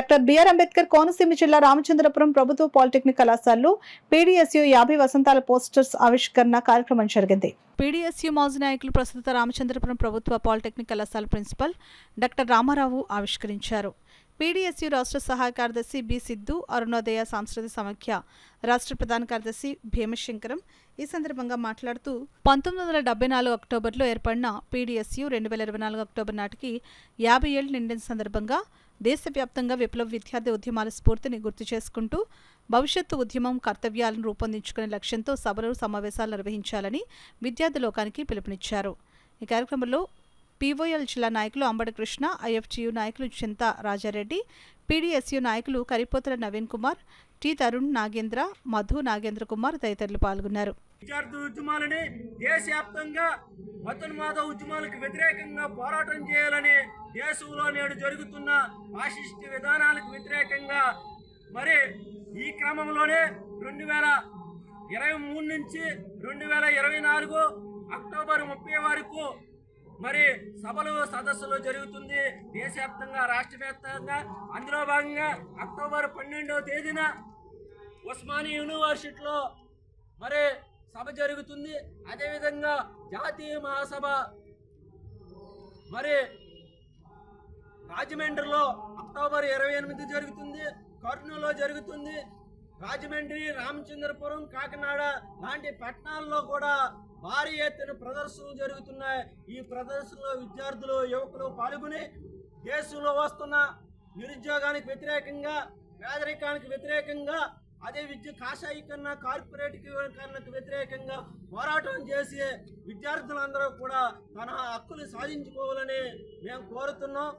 Doctor BR Ambedkar Konaseema జిల్లా రామచంద్రపురం ప్రభుత్వ polytechnic కళాశాలలో పీడీఎస్యూ 50 వసంతాల పోస్టర్స్ ఆవిష్కరణ కార్యక్రమం జరిగింది. పీడీఎస్యూ మాజీ నాయకులు ప్రస్తుత రామచంద్రపురం ప్రభుత్వ పాలిటెక్నిక్ కళాశాల ప్రిన్సిపల్ డాక్టర్ రామారావు ఆవిష్కరించారు. పీడీఎస్యూ రాష్ట్ర సహాయ కార్యదర్శి బి సిద్ధు, అరుణోదయ సాంస్కృతిక సమాఖ్య రాష్ట్ర ప్రధాన కార్యదర్శి భీమశంకరం ఈ సందర్భంగా మాట్లాడుతూ 1974 అక్టోబర్లో ఏర్పడిన పీడీఎస్యూ 2024 అక్టోబర్ నాటికి 50 ఏళ్లు నిండిన సందర్భంగా దేశవ్యాప్తంగా విప్లవ విద్యార్థి ఉద్యమాల స్ఫూర్తిని గుర్తు చేసుకుంటూ భవిష్యత్తు ఉద్యమం కర్తవ్యాలను రూపొందించుకునే లక్ష్యంతో సభలు సమావేశాలు నిర్వహించాలని విద్యార్థి లోకానికి పిలుపునిచ్చారు. ఈ కార్యక్రమంలో పీఓఎల్ జిల్లా నాయకులు అంబడి కృష్ణ, ఐఎఫ్టీయూ నాయకులు చింత రాజారెడ్డి, పీడీఎస్యూ నాయకులు కరిపోతల నవీన్ కుమార్, టి తరుణ్ నాగేంద్ర, మధు నాగేంద్ర కుమార్ తదితరులు పాల్గొన్నారు. విద్యార్థి ఉద్యమాలని దేశవ్యాప్తంగా మతోన్మాద ఉద్యమాలకు వ్యతిరేకంగా పోరాటం చేయాలని, దేశంలో నేడు జరుగుతున్న ఫాసిస్ట్ విధానాలకు వ్యతిరేకంగా మరి ఈ క్రమంలోనే 2023 నుంచి 2024 అక్టోబర్ 30 వరకు మరి సభలు సదస్సులు జరుగుతుంది దేశవ్యాప్తంగా, రాష్ట్ర వ్యాప్తంగా. అందులో భాగంగా అక్టోబర్ 12వ తేదీన ఉస్మానియా యూనివర్సిటీలో మరి సభ జరుగుతుంది. అదేవిధంగా జాతీయ మహాసభ మరి రాజమండ్రిలో అక్టోబర్ 28 జరుగుతుంది, కర్నూలులో జరుగుతుంది. రాజమండ్రి, రామచంద్రపురం, కాకినాడ లాంటి పట్టణాల్లో కూడా భారీ ఎత్తున ప్రదర్శనలు జరుగుతున్నాయి. ఈ ప్రదర్శనలో విద్యార్థులు, యువకులు పాల్గొని దేశంలో వస్తున్న నిరుద్యోగానికి వ్యతిరేకంగా, పేదరికానికి వ్యతిరేకంగా, అదే కాషాయీకరణ, కార్పొరేటీకరణకు వ్యతిరేకంగా పోరాటం చేసి విద్యార్థులందరూ కూడా తన హక్కులు సాధించుకోవాలని మేము కోరుతున్నాం.